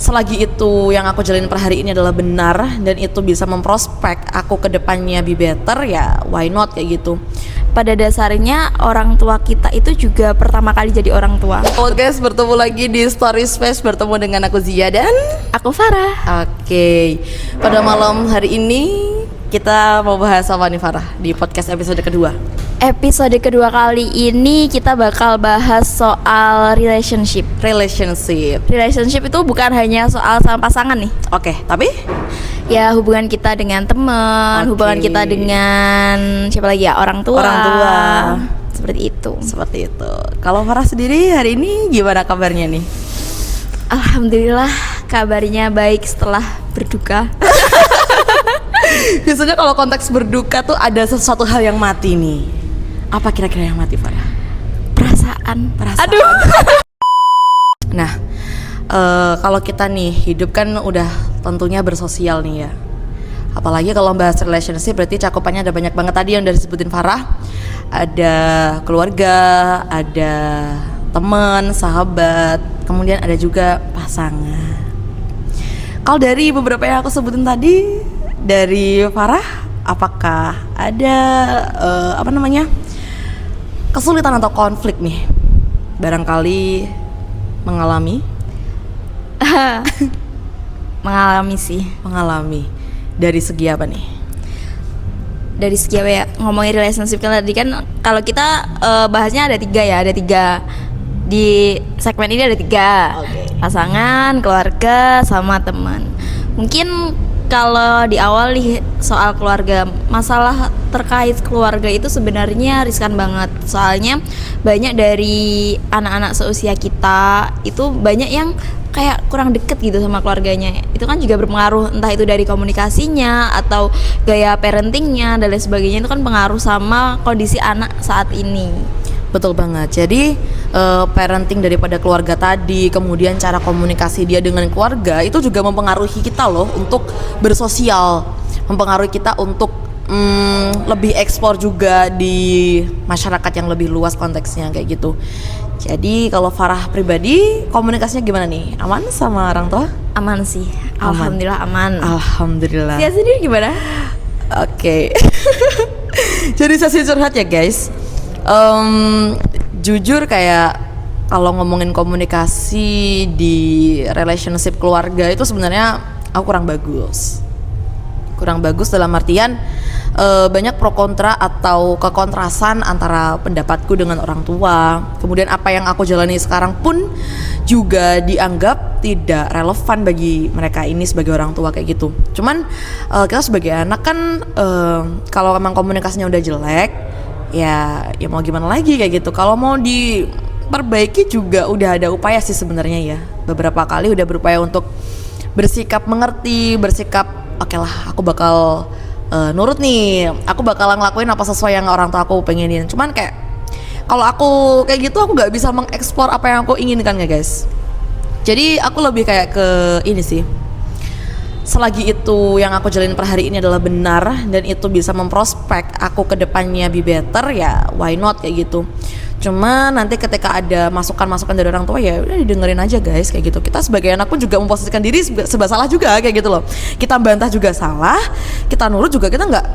selagi itu yang aku jalanin per hari ini adalah benar dan itu bisa memprospek aku ke depannya be better, ya why not kayak gitu. Pada dasarnya orang tua kita itu juga pertama kali jadi orang tua. Halo guys, bertemu lagi di Story Space, bertemu dengan aku Zia dan Aku Farah. Oke, pada malam hari ini kita mau bahas apa nih Farah di podcast episode kedua? Episode kedua kali ini kita bakal bahas soal relationship. Relationship itu bukan hanya soal sama pasangan nih. Oke, tapi Ya hubungan kita dengan teman, Oke. hubungan kita dengan siapa lagi ya, orang tua. Seperti itu. seperti itu. Kalau Farah sendiri hari ini gimana kabarnya nih? Alhamdulillah kabarnya baik setelah berduka. Biasanya kalau konteks berduka tuh ada sesuatu hal yang mati nih. Apa kira-kira yang mati Farah? Perasaan. Aduh. Nah, kalau kita nih hidup kan udah tentunya bersosial nih ya. Apalagi kalau bahas relationship berarti cakupannya ada banyak banget tadi yang udah disebutin Farah. Ada keluarga, ada teman, sahabat, kemudian ada juga pasangan. Kalau dari beberapa yang aku sebutin tadi, dari Farah, apakah ada kesulitan atau konflik nih? Barangkali mengalami Mengalami dari segi apa nih? dari segi apa ya, ngomongin relationship kan tadi kan kalau kita bahasnya ada tiga di segmen ini ada tiga. Oke. Pasangan, keluarga, sama teman. Mungkin kalau di awal nih soal keluarga, masalah terkait keluarga itu sebenarnya riskan banget. Soalnya banyak dari anak-anak seusia kita itu banyak yang kayak kurang deket gitu sama keluarganya. Itu kan juga berpengaruh, entah itu dari komunikasinya atau gaya parentingnya dan lain sebagainya. Itu kan pengaruh sama kondisi anak saat ini. Betul banget. Jadi parenting daripada keluarga tadi, kemudian cara komunikasi dia dengan keluarga itu juga mempengaruhi kita loh untuk bersosial, mempengaruhi kita untuk lebih eksplor juga di masyarakat yang lebih luas konteksnya kayak gitu. Jadi kalau Farah pribadi komunikasinya gimana nih? Aman sama orang tua? Aman sih, Aman. alhamdulillah aman. Alhamdulillah. Sia sendiri gimana? Oke. Jadi sesi curhat ya guys. Jujur kayak kalau ngomongin komunikasi di relationship keluarga itu sebenarnya aku kurang bagus dalam artian banyak pro kontra atau kekontrasan antara pendapatku dengan orang tua. Kemudian apa yang aku jalani sekarang pun juga dianggap tidak relevan bagi mereka ini sebagai orang tua kayak gitu. Cuman kita sebagai anak kan kalau memang komunikasinya udah jelek, ya mau gimana lagi kayak gitu. Kalau mau diperbaiki juga udah ada upaya sih sebenarnya ya. Beberapa kali udah berupaya untuk bersikap mengerti, oke lah aku bakal nurut nih, aku bakal ngelakuin apa sesuai yang orang tua aku pengenin. Cuman kayak kalau aku kayak gitu aku nggak bisa mengeksplor apa yang aku inginkan ya guys. Jadi aku lebih kayak ke ini sih, selagi itu yang aku jalanin per hari ini adalah benar dan itu bisa memprospek aku ke depannya be better, ya why not kayak gitu. Cuma nanti ketika ada masukan-masukan dari orang tua ya udah didengerin aja guys kayak gitu. Kita sebagai anak pun juga memposisikan diri serba salah juga kayak gitu loh. Kita bantah juga salah, kita nurut juga kita nggak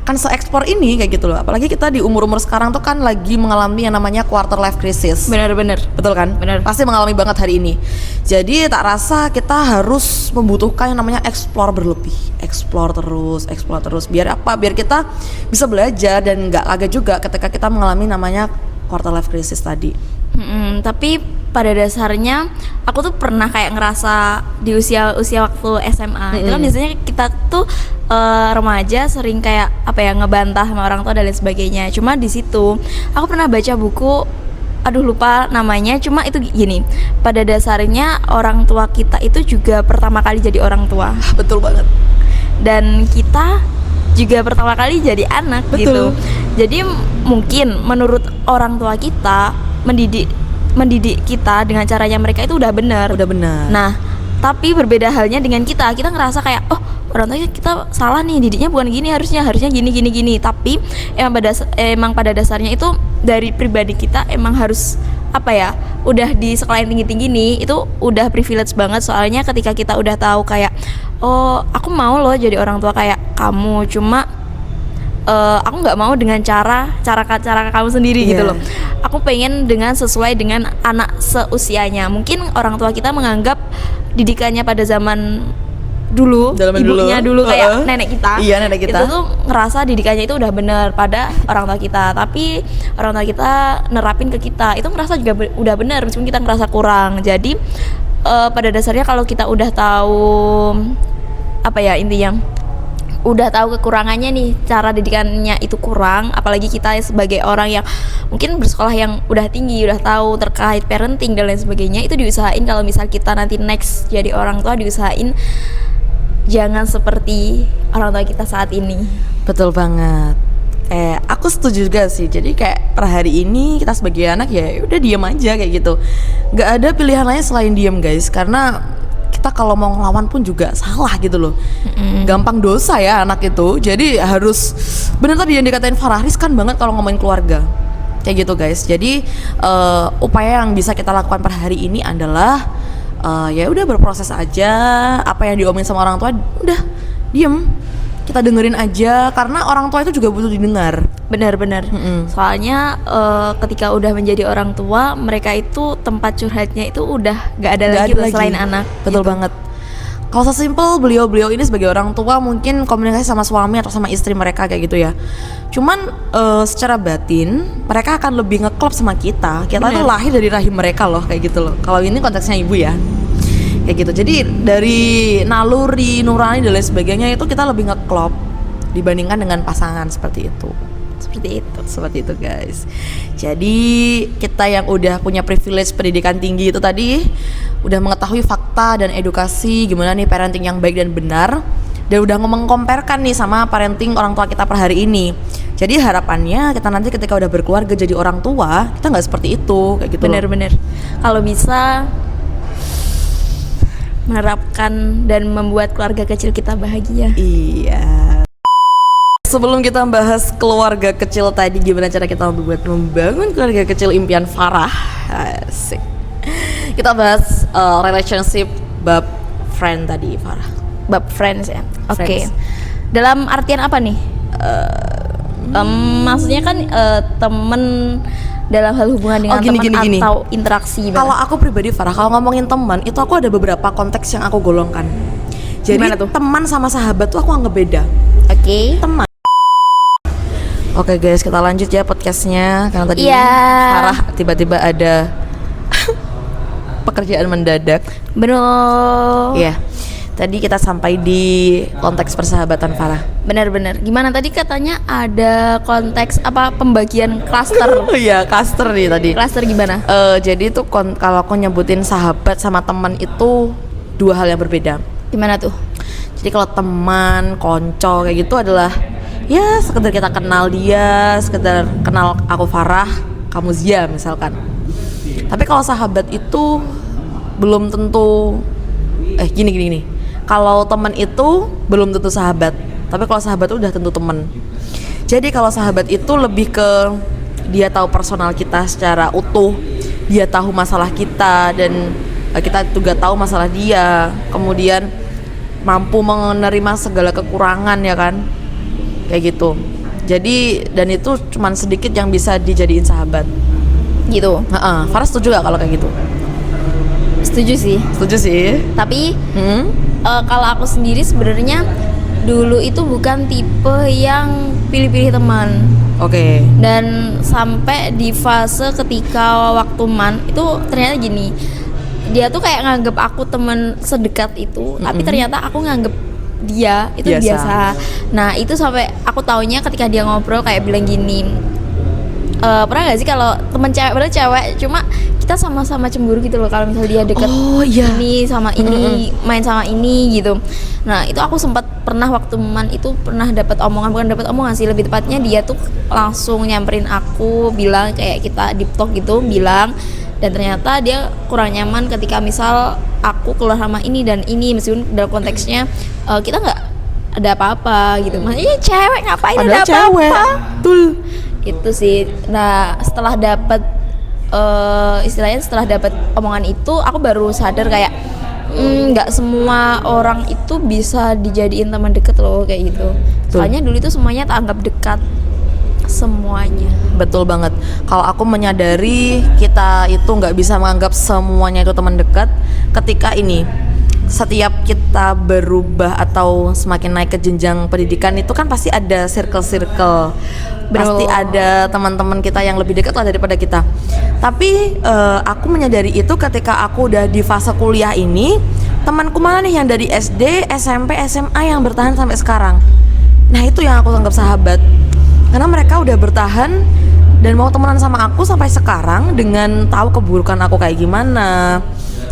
akan se-ekspor ini kayak gitu loh. Apalagi kita di umur-umur sekarang tuh kan lagi mengalami yang namanya quarter life crisis. Benar-benar. Betul kan? Benar. Pasti mengalami banget hari ini. Jadi tak rasa kita harus membutuhkan yang namanya explore berlebih. Explore terus. Biar apa? Biar kita bisa belajar dan nggak kaget juga ketika kita mengalami namanya quarter life crisis tadi. Tapi pada dasarnya aku tuh pernah kayak ngerasa di usia waktu SMA itu kan biasanya kita tuh remaja sering kayak ngebantah sama orang tua dan lain sebagainya. Cuma di situ aku pernah baca buku, aduh lupa namanya, cuma itu gini, pada dasarnya orang tua kita itu juga pertama kali jadi orang tua. Betul banget. Dan kita juga pertama kali jadi anak. Betul. Gitu. Jadi mungkin menurut orang tua kita mendidik kita dengan caranya mereka itu udah benar. Nah, tapi berbeda halnya dengan kita ngerasa kayak orang tua kita salah nih, didiknya bukan gini, harusnya gini. Tapi emang pada dasarnya itu dari pribadi kita emang harus apa ya, udah di sekolah yang tinggi-tinggi nih, itu udah privilege banget. Soalnya ketika kita udah tahu kayak, oh aku mau loh jadi orang tua kayak kamu, cuma aku nggak mau dengan cara kamu sendiri gitu loh. Aku pengen dengan sesuai dengan anak seusianya. Mungkin orang tua kita menganggap didikannya pada zaman dulu, ibunya dulu kayak nenek kita. Iya, nenek kita. Itu tuh ngerasa didikannya itu udah bener pada orang tua kita. Tapi orang tua kita nerapin ke kita, itu ngerasa juga udah bener meskipun kita ngerasa kurang. Jadi pada dasarnya kalau kita udah tahu apa ya intinya, udah tahu kekurangannya nih, cara didikannya itu kurang, apalagi kita sebagai orang yang mungkin bersekolah yang udah tinggi, udah tahu terkait parenting dan lain sebagainya, itu diusahain kalau misal kita nanti next jadi orang tua, diusahain jangan seperti orang tua kita saat ini. Betul banget. Aku setuju juga sih. Jadi kayak per hari ini kita sebagai anak ya udah diem aja kayak gitu. Gak ada pilihan lain selain diem guys, karena kita kalau mau ngelawan pun juga salah gitu loh. Gampang dosa ya anak itu. Jadi harus bener tadi yang dikatain Farah, riskan banget kalau ngomongin keluarga. Kayak gitu guys. Jadi upaya yang bisa kita lakukan per hari ini adalah ya udah berproses aja. Apa yang diomongin sama orang tua udah diem, kita dengerin aja, karena orang tua itu juga butuh didengar. Benar-benar. Soalnya ketika udah menjadi orang tua, mereka itu tempat curhatnya itu udah gak ada lagi selain anak. Betul banget. Kalau sesimpel beliau ini sebagai orang tua mungkin komunikasi sama suami atau sama istri mereka kayak gitu ya. Cuman secara batin mereka akan lebih ngeklop sama kita. Kita tuh lahir dari rahim mereka loh kayak gitu loh. Kalau ini konteksnya ibu ya. Kayak gitu. Jadi dari naluri, nurani dan lain sebagainya itu kita lebih ngeklop dibandingkan dengan pasangan seperti itu. Seperti itu guys. Jadi kita yang udah punya privilege pendidikan tinggi itu tadi udah mengetahui fakta dan edukasi gimana nih parenting yang baik dan benar, dan udah mengkomparkan nih sama parenting orang tua kita per hari ini. Jadi harapannya kita nanti ketika udah berkeluarga jadi orang tua, kita nggak seperti itu kayak gitu. Bener-bener. Kalau bisa menerapkan dan membuat keluarga kecil kita bahagia. Iya. Sebelum kita bahas keluarga kecil tadi, gimana cara kita membangun keluarga kecil impian Farah, asik. Kita bahas relationship bab friend tadi, Farah. Bab friends ya. Oke. Friends. Dalam artian apa nih? Maksudnya kan temen dalam hal hubungan dengan teman atau interaksi. Kalau aku pribadi Farah, kalau ngomongin teman itu aku ada beberapa konteks yang aku golongkan. Jadi teman sama sahabat tuh aku anggap beda. Oke. Teman. Oke guys, kita lanjut ya podcastnya, karena tadi Farah tiba-tiba ada pekerjaan mendadak. Bener. Iya. Tadi kita sampai di konteks persahabatan Farah. Benar-benar. Gimana tadi katanya ada konteks apa pembagian klaster? Iya, klaster nih tadi. Klaster gimana? Jadi tuh kalau aku nyebutin sahabat sama teman itu dua hal yang berbeda. Gimana tuh? Jadi kalau teman, konco kayak gitu adalah ya sekedar kita kenal dia, sekedar kenal aku Farah, kamu Zia misalkan. Tapi kalau sahabat itu belum tentu gini. Kalau teman itu belum tentu sahabat, tapi kalau sahabat itu udah tentu teman. Jadi kalau sahabat itu lebih ke dia tahu personal kita secara utuh, dia tahu masalah kita dan kita juga tahu masalah dia, kemudian mampu menerima segala kekurangan ya kan, kayak gitu. Jadi dan itu cuman sedikit yang bisa dijadiin sahabat gitu. Farah setuju gak kalau kayak gitu? Setuju sih. Tapi kalau aku sendiri sebenarnya dulu itu bukan tipe yang pilih-pilih teman. Oke. Dan sampai di fase ketika waktu itu ternyata gini, dia tuh kayak nganggep aku teman sedekat itu, tapi ternyata aku nganggep dia itu biasa. Nah itu sampai aku taunya ketika dia ngobrol kayak bilang gini, pernah gak sih kalau temen cewek, padahal cewek cuma kita sama-sama cemburu gitu loh kalau misalnya dia deket ini sama ini, main sama ini gitu. Nah itu aku sempat pernah waktu itu pernah dapat omongan sih, lebih tepatnya dia tuh langsung nyamperin aku, bilang kayak kita deep talk gitu, bilang, dan ternyata dia kurang nyaman ketika misal aku keluar sama ini dan ini, meskipun dalam konteksnya kita nggak ada apa-apa gitu. Maksudnya cewek ngapain ada apa-apa? Betul. Itu sih. Nah setelah dapat istilahnya setelah dapat omongan itu aku baru sadar kayak nggak semua orang itu bisa dijadiin teman deket loh kayak gitu. Soalnya dulu itu semuanya tak anggap dekat semuanya. Betul banget. Kalau aku menyadari kita itu nggak bisa menganggap semuanya itu teman dekat ketika ini setiap kita berubah atau semakin naik ke jenjang pendidikan itu kan pasti ada circle-circle, pasti ada teman-teman kita yang lebih dekat lah daripada kita. Tapi aku menyadari itu ketika aku udah di fase kuliah ini, temanku mana nih yang dari SD, SMP, SMA yang bertahan sampai sekarang. Nah itu yang aku anggap sahabat. Karena mereka udah bertahan dan mau temenan sama aku sampai sekarang dengan tahu keburukan aku kayak gimana,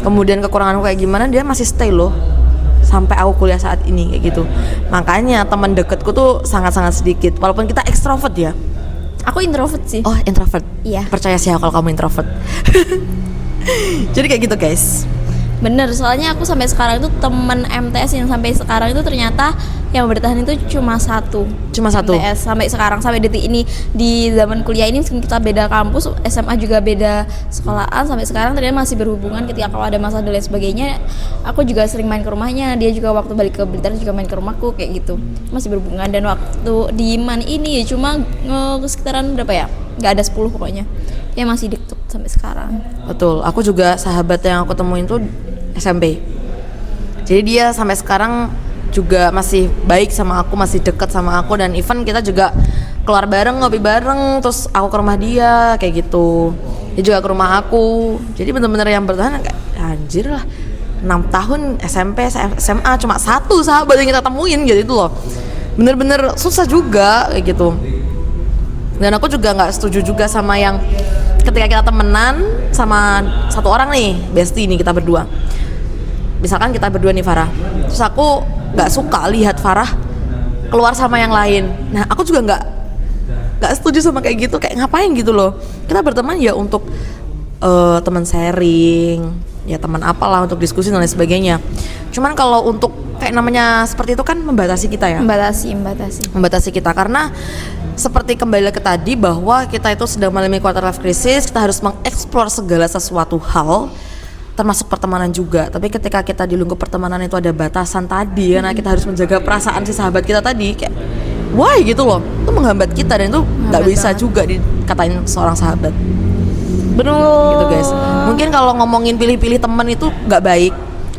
kemudian kekurangan aku kayak gimana, dia masih stay loh sampai aku kuliah saat ini kayak gitu. Makanya teman deketku tuh sangat-sangat sedikit, walaupun kita ekstrovert ya. Aku introvert sih. Oh introvert? Iya. Percaya sih aku kalau kamu introvert. Jadi kayak gitu guys. Bener, soalnya aku sampai sekarang itu temen MTS yang sampai sekarang itu ternyata yang bertahan itu cuma satu MTS sampai sekarang, sampai detik ini. Di zaman kuliah ini meskipun kita beda kampus, SMA juga beda sekolahan, sampai sekarang ternyata masih berhubungan. Ketika kalau ada masalah dan lain sebagainya, aku juga sering main ke rumahnya, dia juga waktu balik ke Blitar juga main ke rumahku kayak gitu, masih berhubungan. Dan waktu di Man ini cuma sekitaran berapa ya, nggak ada 10 pokoknya, ya masih deket sampai sekarang. Betul, aku juga sahabat yang aku temuin tuh SMP. Jadi dia sampai sekarang juga masih baik sama aku, masih deket sama aku, dan even kita juga keluar bareng, ngopi bareng, terus aku ke rumah dia kayak gitu. Dia juga ke rumah aku. Jadi bener-bener yang bertahan kayak anjir lah. 6 tahun SMP, SMA cuma satu sahabat yang kita temuin gitu loh. Bener-bener susah juga kayak gitu. Dan aku juga nggak setuju juga sama yang ketika kita temenan sama satu orang nih, bestie nih kita berdua. Misalkan kita berdua nih Farah, terus aku nggak suka lihat Farah keluar sama yang lain. Nah aku juga nggak setuju sama kayak gitu, kayak ngapain gitu loh. Kita berteman ya untuk teman sharing, ya teman apalah, untuk diskusi dan lain sebagainya. Cuman kalau untuk kayak namanya seperti itu kan membatasi kita ya. Membatasi kita, karena seperti kembali ke tadi bahwa kita itu sedang mengalami quarter life crisis, kita harus mengeksplor segala sesuatu hal, termasuk pertemanan juga. Tapi ketika kita di lingkup pertemanan itu ada batasan tadi, karena kita harus menjaga perasaan si sahabat kita tadi, kayak why gitu loh, itu menghambat kita dan itu nggak bisa banget juga dikatain seorang sahabat. Bener Gitu guys. Mungkin kalau ngomongin pilih-pilih teman itu nggak baik,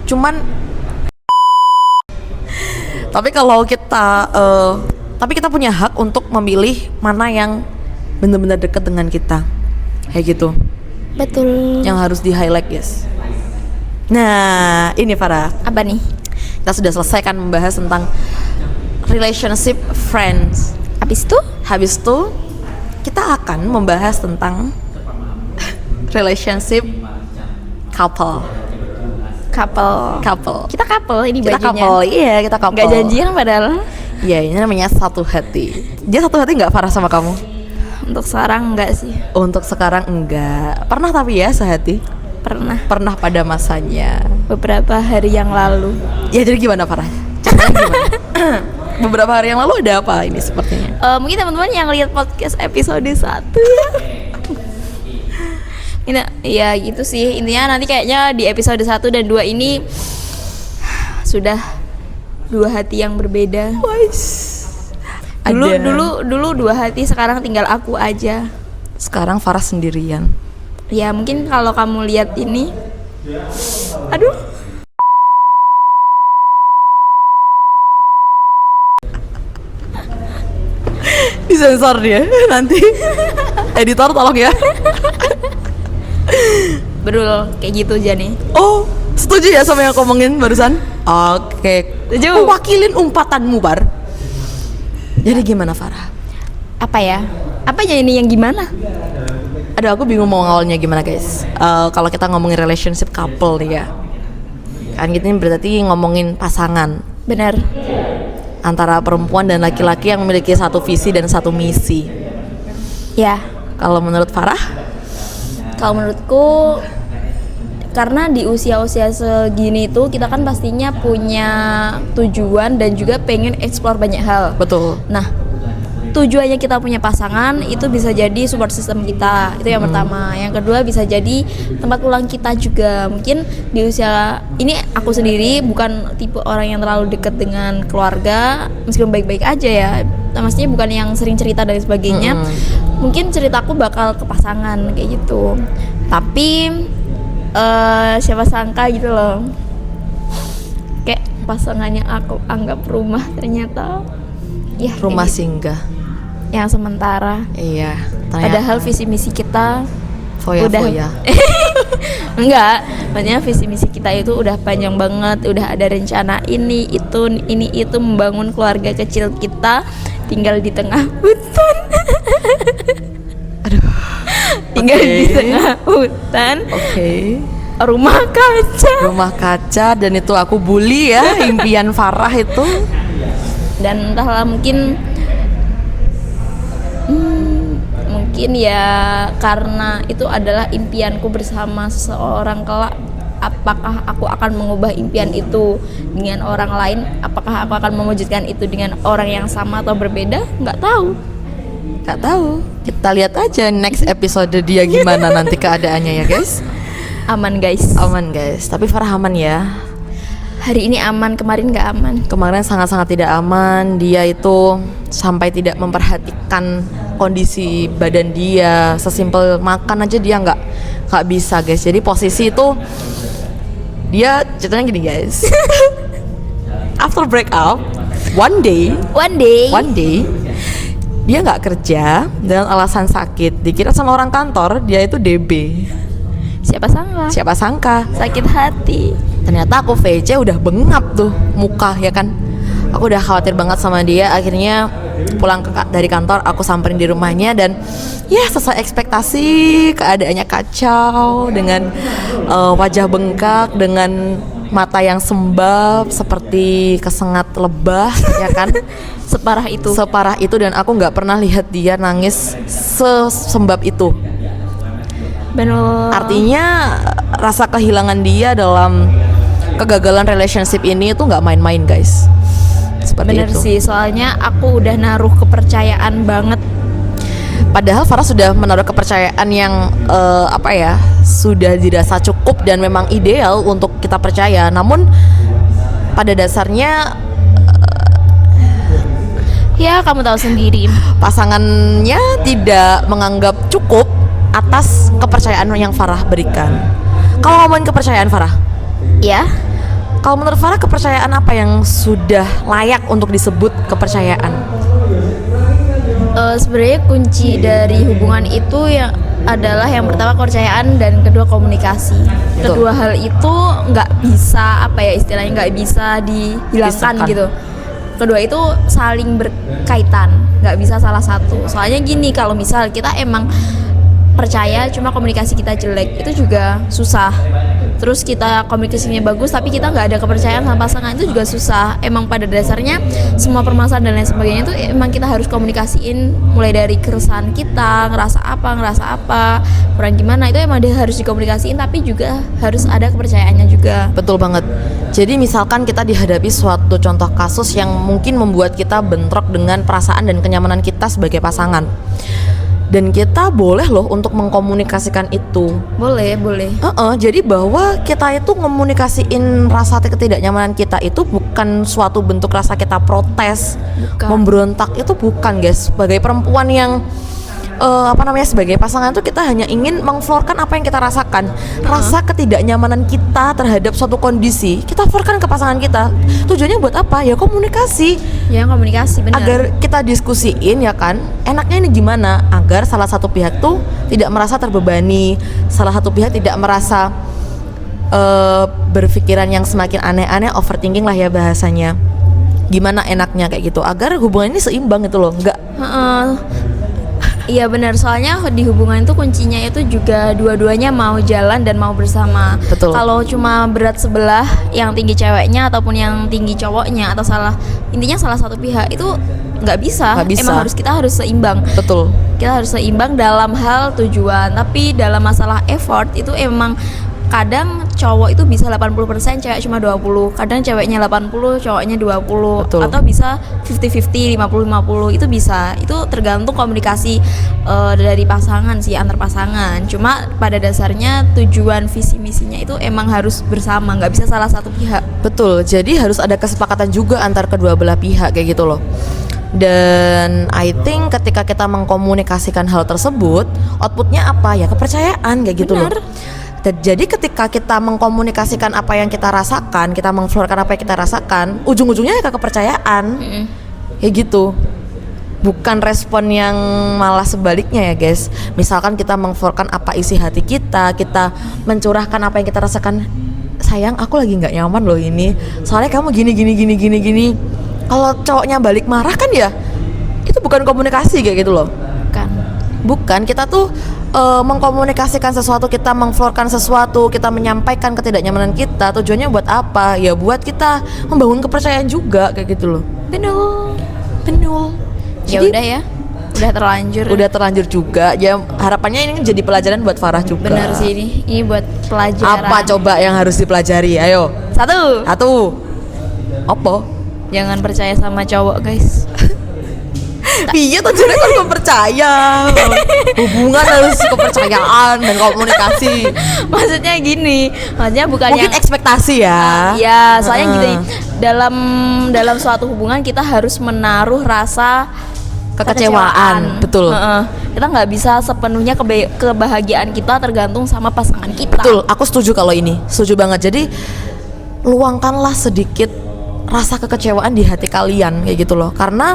cuman tapi kalau kita tapi kita punya hak untuk memilih mana yang benar-benar dekat dengan kita, kayak gitu. Betul. Yang harus di highlight guys. Nah ini Farah, Apa nih? kita sudah selesai kan membahas tentang relationship friends. Habis itu kita akan membahas tentang relationship couple. Kita couple ini Kita bajunya. couple, iya kita couple. Gak janjian padahal. Iya, ini namanya satu hati. Dia satu hati nggak Farah sama kamu? Untuk sekarang enggak sih. Untuk sekarang enggak. Pernah tapi ya sehati? Pernah pada masanya. Beberapa hari yang lalu. Ya jadi gimana Farah? Contohnya gimana? Beberapa hari yang lalu ada apa ini sepertinya? Mungkin teman-teman yang lihat podcast episode 1 ya. Ini ya gitu sih. Intinya nanti kayaknya di episode 1 dan 2 ini sudah dua hati yang berbeda. Dulu dua hati, sekarang tinggal aku aja. Sekarang Farah sendirian. Ya mungkin kalau kamu lihat ini, aduh, disensor dia nanti. Editor tolong ya. betul kayak gitu Jani. Oh, setuju ya sama yang aku ngomongin barusan? Oke. Setuju. Wakilin umpatanmu Bar. Jadi gimana Farah? Apa ya? Apanya ini yang gimana? Aduh aku bingung mau ngawalnya gimana guys. Kalau kita ngomongin relationship couple nih ya, kan gitu ini berarti ngomongin pasangan. Benar. Antara perempuan dan laki-laki yang memiliki satu visi dan satu misi. Ya. Kalau menurut Farah? Kalau menurutku, karena di usia-usia segini itu kita kan pastinya punya tujuan dan juga pengen explore banyak hal. Betul. Nah, tujuannya kita punya pasangan itu bisa jadi support system kita, itu yang pertama. Yang kedua bisa jadi tempat pulang kita juga. Mungkin di usia ini aku sendiri bukan tipe orang yang terlalu dekat dengan keluarga, meskipun baik-baik aja ya, maksudnya bukan yang sering cerita dan sebagainya. Mungkin ceritaku bakal ke pasangan kayak gitu, tapi siapa sangka gitu loh, kayak pasangannya aku anggap rumah ternyata ya Rumah kayak gitu. singgah. Yang sementara. Iya. Padahal visi misi kita foya-foya. enggak, maksudnya visi misi kita itu udah panjang banget, udah ada rencana ini itu membangun keluarga kecil kita, tinggal di tengah hutan. Aduh. Tinggal di tengah hutan. Oke. Rumah kaca. Rumah kaca, dan itu aku bully ya, impian Farah itu. Dan entahlah, mungkin ya karena itu adalah impianku bersama seseorang kelak. Apakah aku akan mengubah impian itu dengan orang lain? Apakah aku akan mewujudkan itu dengan orang yang sama atau berbeda? Nggak tahu. Gak tahu. Kita lihat aja next episode dia gimana nanti keadaannya ya guys. Aman guys. Aman guys. Tapi Farah aman ya. Hari ini aman, kemarin nggak aman. Kemarin sangat-sangat tidak aman. Dia itu sampai tidak memperhatikan kondisi badan dia. Sesimpel makan aja dia nggak bisa guys. Jadi posisi itu dia ceritanya gini guys. After break up, one day dia nggak kerja dengan alasan sakit. Dikira sama orang kantor dia itu DB. Siapa sangka Sakit hati. ternyata aku VC udah bengap tuh muka ya kan. Aku udah khawatir banget sama dia. Akhirnya pulang dari kantor, aku samperin di rumahnya, dan ya sesuai ekspektasi, keadaannya kacau dengan wajah bengkak, dengan mata yang sembab seperti kesengat lebah ya kan. Separah itu, dan aku nggak pernah lihat dia nangis sesembab itu. Benar. Artinya rasa kehilangan dia dalam kegagalan relationship ini itu nggak main-main guys. Seperti Bener itu. sih, soalnya aku udah naruh kepercayaan banget. Padahal Farah sudah menaruh kepercayaan yang sudah dirasa cukup dan memang ideal untuk kita percaya. Namun pada dasarnya Ya kamu tahu sendiri. pasangannya tidak menganggap cukup atas kepercayaan yang Farah berikan. Kalau ngomongin kepercayaan Farah, Ya, kalau menurut Farah kepercayaan apa yang sudah layak untuk disebut kepercayaan? sebenarnya kunci dari hubungan itu adalah yang pertama kepercayaan dan kedua komunikasi. Betul. Kedua hal itu nggak bisa istilahnya nggak bisa dihilangkan Pisahkan. gitu. Kedua itu saling berkaitan, nggak bisa salah satu. Soalnya gini, kalau misal kita emang percaya cuma komunikasi kita jelek, itu juga susah. Terus kita komunikasinya bagus tapi kita nggak ada kepercayaan sama pasangan, itu juga susah. Emang pada dasarnya semua permasalahan dan lain sebagainya itu emang kita harus komunikasiin, mulai dari keresahan kita, ngerasa apa, kurang gimana, itu emang dia harus dikomunikasiin, tapi juga harus ada kepercayaannya juga. Betul banget. Jadi misalkan kita dihadapi suatu contoh kasus yang mungkin membuat kita bentrok dengan perasaan dan kenyamanan kita sebagai pasangan, dan kita boleh loh untuk mengkomunikasikan itu. Boleh. Jadi bahwa kita itu komunikasiin rasa ketidaknyamanan kita itu bukan suatu bentuk rasa kita protes, Bukan. memberontak, itu bukan guys. Sebagai perempuan yang sebagai pasangan itu kita hanya ingin mengflorkan apa yang kita rasakan. Rasa ketidaknyamanan kita terhadap suatu kondisi kita florkan ke pasangan kita. Tujuannya buat apa? Ya komunikasi. Ya komunikasi, benar. Agar kita diskusiin ya kan, enaknya ini gimana, agar salah satu pihak tuh tidak merasa terbebani, salah satu pihak tidak merasa berpikiran yang semakin aneh-aneh, overthinking lah ya bahasanya. Gimana enaknya kayak gitu, agar hubungan ini seimbang gitu loh, enggak. Iya benar, soalnya di hubungan itu kuncinya itu juga dua-duanya mau jalan dan mau bersama. Betul. Kalau cuma berat sebelah, yang tinggi ceweknya ataupun yang tinggi cowoknya, atau intinya salah satu pihak, itu nggak bisa. Nggak bisa. Emang kita harus seimbang. Betul. Kita harus seimbang dalam hal tujuan, tapi dalam masalah effort itu emang kadang cowok itu bisa 80%, cewek cuma 20%, kadang ceweknya 80, cowoknya 20. Betul. Atau bisa 50-50, 50-50, itu bisa. Itu tergantung komunikasi dari pasangan sih, antar pasangan. Cuma pada dasarnya tujuan visi misinya itu emang harus bersama, nggak bisa salah satu pihak. Betul, jadi harus ada kesepakatan juga antar kedua belah pihak kayak gitu loh. Dan I think ketika kita mengkomunikasikan hal tersebut, outputnya apa ya, kepercayaan kayak gitu Benar. loh. Jadi ketika kita mengkomunikasikan apa yang kita rasakan, kita mengflorkan apa yang kita rasakan, ujung-ujungnya ya ke kepercayaan. Ya gitu. Bukan respon yang malah sebaliknya ya guys. Misalkan kita mengflorkan apa isi hati kita mencurahkan apa yang kita rasakan. Sayang, aku lagi nggak nyaman loh ini. Soalnya kamu gini. Kalau cowoknya balik marah kan ya, itu bukan komunikasi kayak gitu loh. Bukan, kita tuh mengkomunikasikan sesuatu, kita mengflorkan sesuatu, kita menyampaikan ketidaknyamanan kita. Tujuannya buat apa? Ya buat kita membangun kepercayaan juga kayak gitu loh. Benar. Ya Jadi, udah ya, udah terlanjur juga. Ya harapannya ini jadi pelajaran buat Farah juga. bener sih ini buat pelajaran. Apa coba yang harus dipelajari? Ayo. Satu, Apa? jangan percaya sama cowok guys. Iya tujuannya kan kepercaya. Hubungan harus kepercayaan dan komunikasi. Maksudnya gini, maksudnya bukan Mungkin yang ekspektasi ya. ya, soalnya gini, dalam suatu hubungan kita harus menaruh rasa Kekecewaan, betul. Kita nggak bisa sepenuhnya kebahagiaan kita tergantung sama pasangan kita. Betul, aku setuju kalau ini. Setuju banget. Jadi luangkanlah sedikit rasa kekecewaan di hati kalian kayak gitu loh. Karena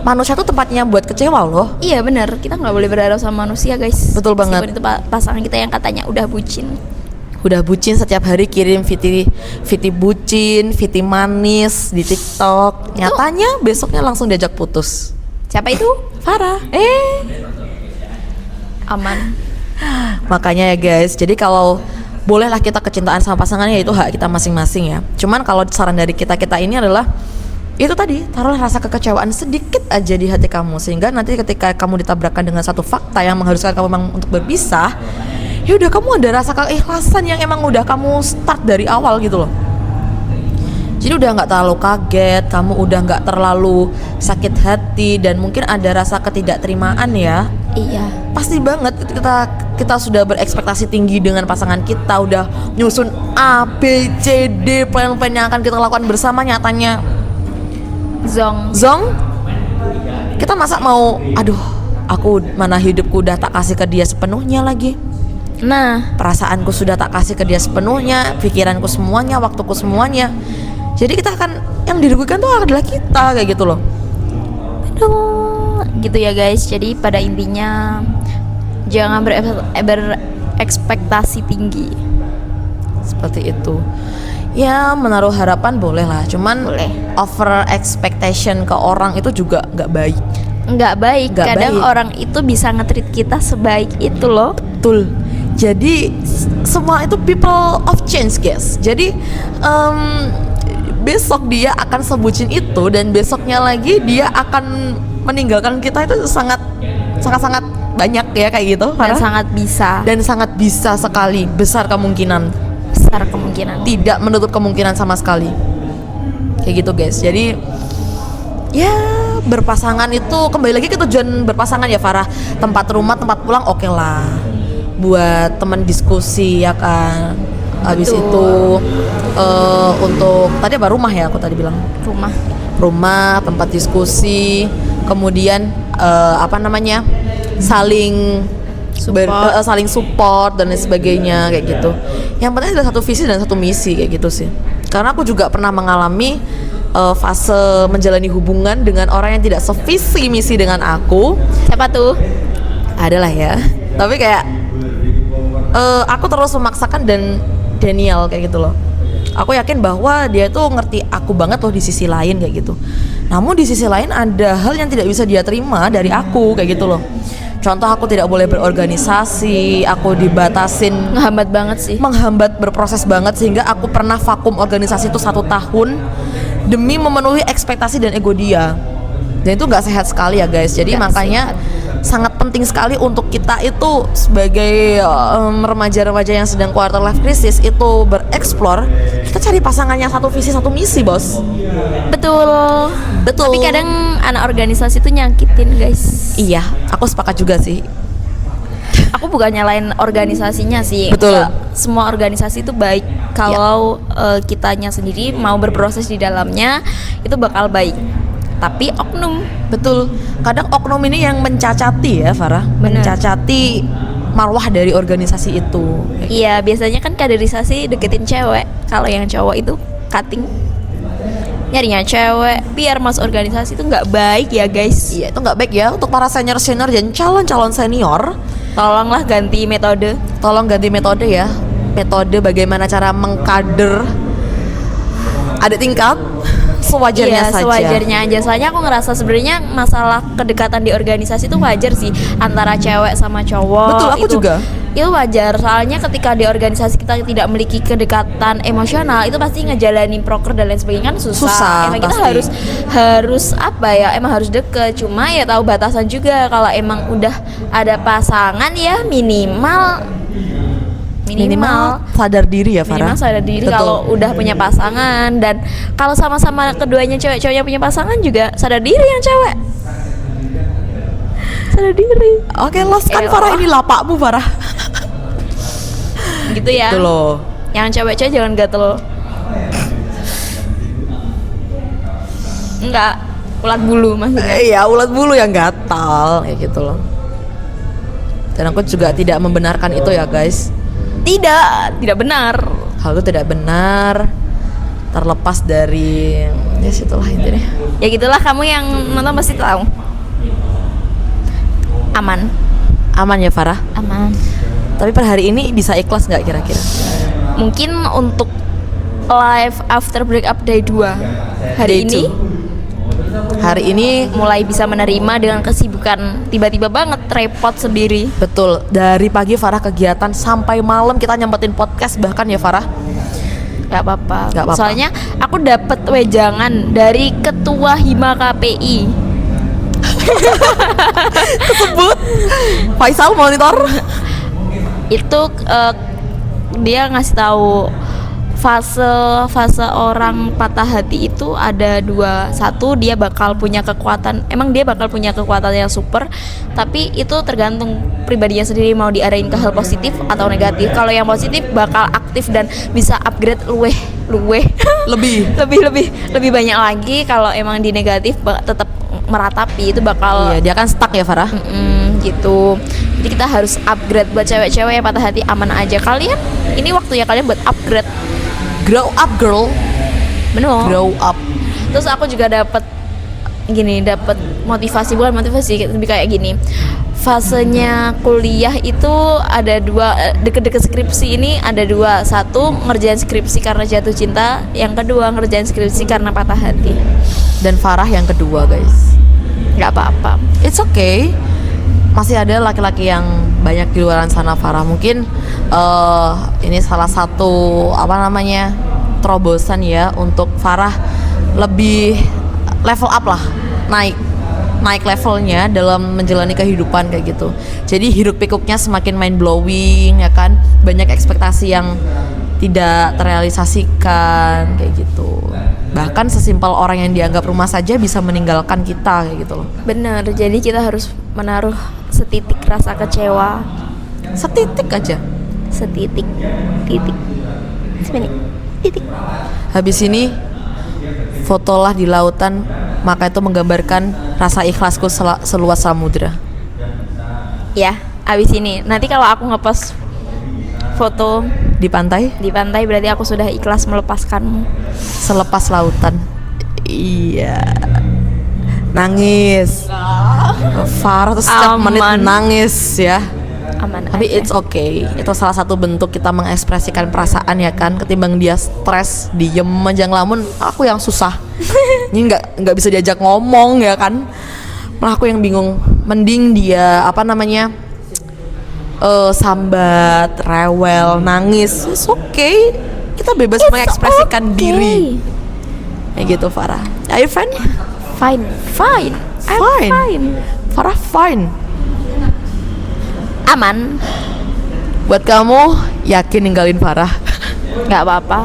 manusia tuh tempatnya buat kecewa loh. Iya benar, kita nggak boleh berharap sama manusia guys. Betul banget. Meskipun itu pasangan kita yang katanya udah bucin. Udah bucin setiap hari kirim viti bucin, viti manis di TikTok. Nyatanya besoknya langsung diajak putus. Siapa itu? Farah. Aman. Makanya ya guys, jadi kalau bolehlah kita kecintaan sama pasangannya, itu hak kita masing-masing ya. Cuman kalau saran dari kita ini adalah itu tadi, taruhlah rasa kekecewaan sedikit aja di hati kamu, sehingga nanti ketika kamu ditabrakkan dengan satu fakta yang mengharuskan kamu memang untuk berpisah, ya udah kamu ada rasa keikhlasan yang emang udah kamu start dari awal gitu loh. Jadi udah nggak terlalu kaget, kamu udah nggak terlalu sakit hati, dan mungkin ada rasa ketidakterimaan ya. Iya. Pasti banget kita sudah berekspektasi tinggi dengan pasangan kita, udah nyusun A, B, C, D plan-plan yang akan kita lakukan bersama, nyatanya zong. Kita masa mau, aduh, aku mana hidupku udah tak kasih ke dia sepenuhnya lagi. Nah, Perasaanku sudah tak kasih ke dia sepenuhnya, pikiranku semuanya, waktuku semuanya. Jadi kita akan, yang dirugikan tuh adalah kita kayak gitu loh. aduh, gitu ya guys. Jadi pada intinya jangan berekspektasi tinggi. Seperti itu. Ya menaruh harapan boleh lah, cuman Boleh. over expectation ke orang itu juga nggak baik. Nggak baik. Nggak Kadang baik. orang itu bisa nge-treat kita sebaik itu loh. Betul. Jadi semua itu people of change guys. Jadi besok dia akan sebutin itu, dan besoknya lagi dia akan meninggalkan kita. Itu sangat banyak ya kayak gitu. Dan Farah. sangat bisa sekali, besar kemungkinan, tidak menutup kemungkinan sama sekali kayak gitu guys. Jadi ya berpasangan itu kembali lagi ke tujuan berpasangan ya Farah. Tempat rumah, tempat pulang oke lah, buat teman diskusi ya kan. Habis Betul. itu untuk tadi apa, rumah ya, aku tadi bilang rumah, tempat diskusi, kemudian saling saling support dan lain sebagainya kayak gitu. Yang penting ada satu visi dan satu misi kayak gitu sih. Karena aku juga pernah mengalami fase menjalani hubungan dengan orang yang tidak sevisi misi dengan aku. Siapa tuh? Adalah ya. Tapi kayak aku terus memaksakan, dan Daniel kayak gitu loh. Aku yakin bahwa dia tuh ngerti aku banget loh di sisi lain kayak gitu. Namun di sisi lain ada hal yang tidak bisa dia terima dari aku kayak gitu loh. Contoh, aku tidak boleh berorganisasi, aku dibatasin, menghambat berproses banget, sehingga aku pernah vakum organisasi itu 1 tahun demi memenuhi ekspektasi dan ego dia. Dan itu nggak sehat sekali ya guys. Jadi Nggak makanya sangat penting sekali untuk kita itu sebagai remaja-remaja yang sedang quarter life crisis itu bereksplor. Kita cari pasangan yang satu visi satu misi, bos. Betul. Betul. Tapi kadang anak organisasi tuh nyakitin guys. Iya, aku sepakat juga sih. Aku bukan nyalain organisasinya sih. Betul. Enggak, semua organisasi itu baik kalau kitanya sendiri mau berproses di dalamnya itu bakal baik. Tapi oknum, Betul. Kadang oknum ini yang mencacati ya, Farah. Bener. Mencacati marwah dari organisasi itu. iya biasanya kan kaderisasi deketin cewek. Kalau yang cowok itu cutting, nyarinya cewek biar masuk organisasi itu nggak baik ya guys. Iya, itu nggak baik ya untuk para senior-senior dan calon-calon senior. Tolonglah ganti metode. Tolong ganti metode ya. Metode bagaimana cara mengkader adik tingkat sewajarnya Iya, saja. sewajarnya aja. Soalnya aku ngerasa sebenarnya masalah kedekatan di organisasi itu wajar sih antara cewek sama cowok. Betul, aku juga. Itu wajar. Soalnya ketika di organisasi kita tidak memiliki kedekatan emosional, itu pasti ngejalanin proker dan lain sebagainya kan susah. Susah, Emang kita pasti. harus apa ya? Emang harus deket. Cuma ya tahu batasan juga. Kalau emang udah ada pasangan ya minimal sadar diri ya, Farah. minimal sadar diri Betul. kalau udah punya pasangan, dan kalau sama-sama keduanya cewek-ceweknya punya pasangan juga sadar diri yang cewek. Sadar diri. Oke, los kan Eh, Farah oh. ini lapakmu, Farah. Gitu ya. Itu loh. Yang cewek-cewek jangan gatel. Enggak, ulat bulu maksudnya. Iya, ulat bulu yang gatal kayak gitu loh. Dan aku juga tidak membenarkan itu ya, guys. Tidak benar. Hal itu tidak benar. Terlepas dari ya situlah intinya. Ya gitulah, kamu yang nonton pasti tahu. Aman. Aman ya, Farah. Aman. Tapi per hari ini bisa ikhlas nggak kira-kira? Mungkin untuk live after breakup day 2 hari Day ini 2. Hari ini mulai bisa menerima dengan kesibukan tiba-tiba banget repot sendiri. betul, dari pagi Farah kegiatan sampai malam kita nyempetin podcast bahkan ya, Farah. Gak apa-apa. Gak apa-apa. Soalnya aku dapat wejangan dari ketua Hima KPI. Sebut Faisal monitor. Itu dia ngasih tahu fase orang patah hati itu ada dua. Satu, dia bakal punya kekuatan, emang dia bakal punya kekuatan yang super, tapi itu tergantung pribadinya sendiri mau diarahin ke hal positif atau negatif. Kalau yang positif bakal aktif dan bisa upgrade luweh lebih banyak lagi. Kalau emang di negatif tetap meratapi, itu bakal Iya, dia kan stuck ya, Farah. gitu. Jadi kita harus upgrade. Buat cewek-cewek yang patah hati, aman aja. Kalian, ini waktunya kalian buat upgrade. Grow up, girl. Bener. Grow up. Terus aku juga dapat motivasi, bukan motivasi, lebih kayak gini. Fasenya kuliah itu ada dua, deket-deket skripsi ini ada dua. Satu, ngerjain skripsi karena jatuh cinta. Yang kedua, ngerjain skripsi karena patah hati. Dan Farah yang kedua, guys. Gak apa-apa. It's okay. Masih ada laki-laki yang banyak di luar sana, Farah. Mungkin ini salah satu terobosan ya untuk Farah lebih level up lah, naik levelnya dalam menjalani kehidupan kayak gitu. Jadi hiruk pikuknya semakin mind blowing ya kan, banyak ekspektasi yang tidak terrealisasikan kayak gitu. Bahkan sesimpel orang yang dianggap rumah saja bisa meninggalkan kita kayak gitu loh. Bener, jadi kita harus menaruh setitik rasa kecewa. Setitik aja. Setitik. Titik. Sebenarnya titik. Habis ini fotolah di lautan, maka itu menggambarkan rasa ikhlasku seluas samudra. Ya, abis ini. Nanti kalau aku ngepost foto Di pantai di pantai, berarti aku sudah ikhlas melepaskanmu. selepas lautan. Iya. Nangis. Farah tuh setiap menit Aman. nangis ya. Aman Tapi aja. it's okay. Itu salah satu bentuk kita mengekspresikan perasaan ya kan. Ketimbang dia stres, diem aja ngelamun, aku yang susah. Ini nggak bisa diajak ngomong ya kan. Malah aku yang bingung. Mending dia sambat, rewel, nangis. It's okay. Kita bebas mengekspresikan diri. Kayak gitu, Farah. Are you friend? Fine. I'm fine. Farah fine. Aman. Buat kamu yakin ninggalin Farah? Nggak apa-apa.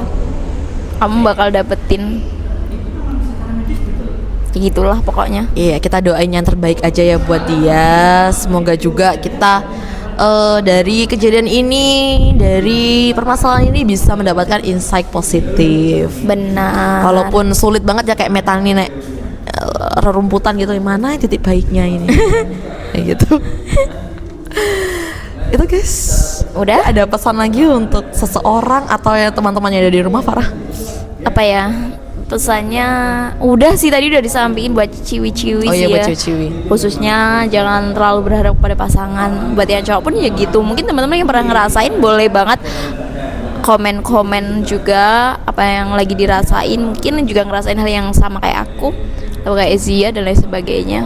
Kamu bakal dapetin. Ya gitulah pokoknya. Iya, kita doain yang terbaik aja ya buat dia. Semoga juga kita dari kejadian ini, dari permasalahan ini bisa mendapatkan insight positif. Benar. Walaupun sulit banget ya, kayak metani nek rerumputan gitu, mana titik baiknya ini. Kayak gitu. Itu guys. Udah? Ada pesan lagi untuk seseorang atau ya teman-temannya ada di rumah, Farah? Apa ya? Pesannya udah sih, tadi udah disampaikan buat ciwi-ciwi Oh sih iya, buat ya. ciwi-ciwi. Khususnya jangan terlalu berharap pada pasangan. Buat yang cowok pun ya gitu. Mungkin teman-teman yang pernah ngerasain boleh banget komen-komen juga apa yang lagi dirasain. Mungkin juga ngerasain hal yang sama kayak aku atau kayak Zia dan lain sebagainya.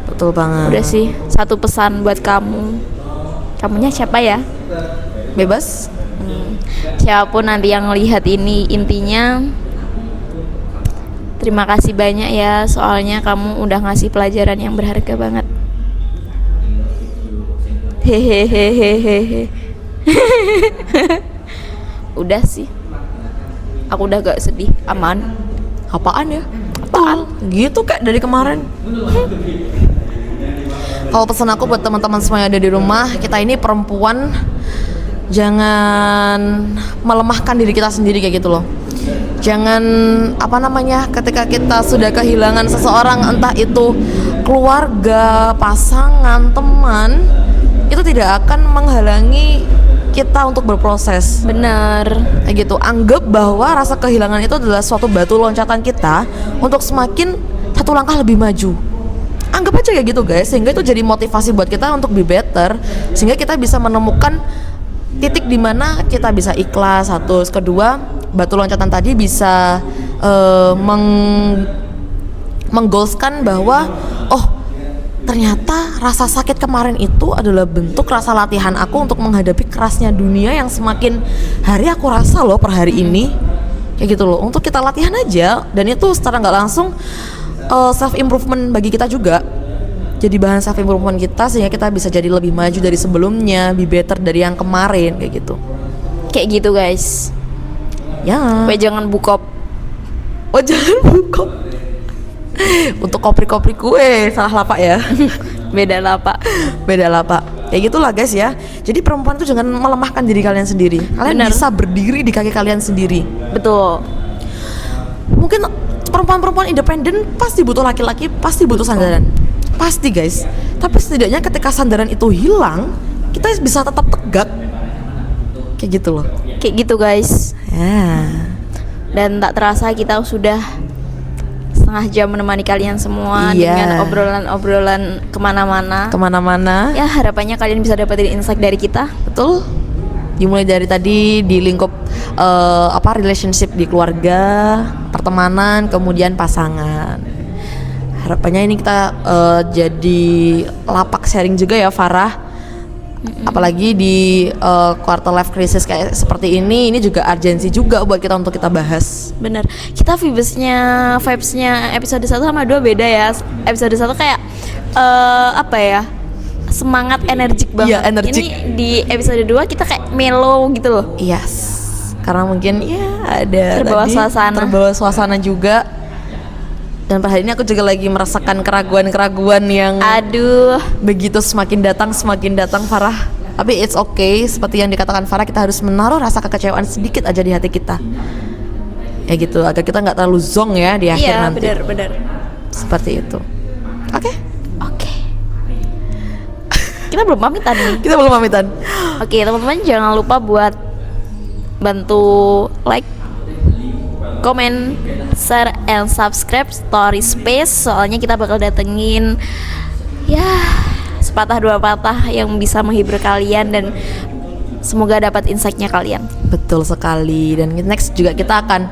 Betul banget. Udah sih, satu pesan buat kamu. Kamunya siapa ya? Bebas. Siapapun nanti yang lihat ini, intinya terima kasih banyak ya, soalnya kamu udah ngasih pelajaran yang berharga banget. Hehehehehe. Udah sih, aku udah gak sedih, aman. Apaan ya? Apaan? Gitu kayak dari kemarin. Kalau pesan aku buat teman-teman semua yang ada di rumah, kita ini perempuan jangan melemahkan diri kita sendiri kayak gitu loh. Jangan ketika kita sudah kehilangan seseorang, entah itu keluarga, pasangan, teman, itu tidak akan menghalangi kita untuk berproses. Bener. Kayak gitu. Anggap bahwa rasa kehilangan itu adalah suatu batu loncatan kita untuk semakin satu langkah lebih maju. Anggap aja kayak gitu guys, sehingga itu jadi motivasi buat kita untuk be better, sehingga kita bisa menemukan titik di mana kita bisa ikhlas. Satu, kedua, batu loncatan tadi bisa menggolskan bahwa ternyata rasa sakit kemarin itu adalah bentuk rasa latihan aku untuk menghadapi kerasnya dunia yang semakin hari aku rasa loh per hari ini. Kayak gitu loh, untuk kita latihan aja, dan itu secara nggak langsung self improvement bagi kita juga. Jadi bahan self improvement kita, sehingga kita bisa jadi lebih maju dari sebelumnya, be better dari yang kemarin, kayak gitu. Kayak gitu guys. Ya. Supaya jangan bukop. Oh jangan bukop. Untuk kopri-kopri kue salah lapak ya. Beda lah pak. Beda lah pak. Ya gitulah guys ya. Jadi perempuan tuh jangan melemahkan diri kalian sendiri. Kalian Bener. bisa berdiri di kaki kalian sendiri. Betul. Mungkin perempuan-perempuan independen pasti butuh laki-laki, pasti butuh sandaran. Pasti guys. Tapi setidaknya ketika sandaran itu hilang, kita bisa tetap tegak. Kayak gitu loh. Kayak gitu guys. Ya. Dan tak terasa kita sudah setengah jam menemani kalian semua. Iya. Dengan obrolan-obrolan kemana-mana. Ya harapannya kalian bisa dapetin insight dari kita. Betul. Dimulai dari tadi di lingkup relationship di keluarga, pertemanan, kemudian pasangan. Harapannya ini kita jadi lapak sharing juga ya Farah. Apalagi di quarter life crisis kayak seperti ini juga urgensi juga buat kita untuk kita bahas. Bener. Kita vibesnya episode 1 sama 2 beda ya. Episode 1 kayak semangat, energik banget. Iya, energik. Ini di episode 2 kita kayak mellow gitu loh. Yes. Karena mungkin ya ada terbawa suasana juga. Dan pada hari ini aku juga lagi merasakan keraguan-keraguan yang begitu semakin datang Farah. Tapi it's okay, seperti yang dikatakan Farah, kita harus menaruh rasa kekecewaan sedikit aja di hati kita. Ya gitu, agar kita nggak terlalu zong ya di akhir nanti. Iya, benar. Seperti itu. Oke. Kita belum pamitan nih. Kita belum pamitan. Oke, teman-teman jangan lupa buat bantu like, komen, share, and subscribe Story Space. Soalnya kita bakal datengin ya sepatah dua patah yang bisa menghibur kalian dan semoga dapat insight-nya kalian. Betul sekali. Dan next juga kita akan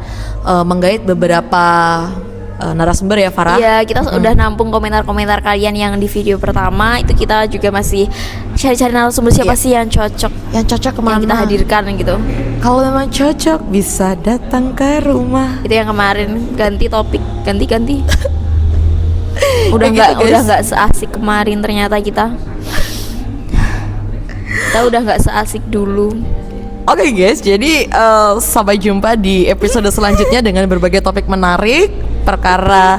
menggait beberapa narasumber ya Farah. Iya, kita udah nampung komentar-komentar kalian yang di video pertama. Itu kita juga masih cari-cari narasumber siapa sih yang cocok. Yang cocok kemana? Yang kita hadirkan gitu. Kalau memang cocok bisa datang ke rumah. Itu yang kemarin ganti topik, ganti. Udah Kayak nggak gitu, guys. udah nggak seasik kemarin ternyata kita. Kita udah nggak seasik dulu. Oke guys, jadi sampai jumpa di episode selanjutnya dengan berbagai topik menarik, perkara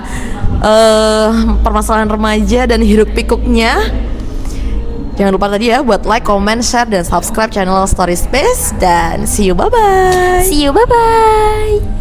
permasalahan remaja dan hiruk pikuknya. Jangan lupa tadi ya buat like, comment, share, dan subscribe channel Story Space. Dan see you, bye-bye. See you, bye bye.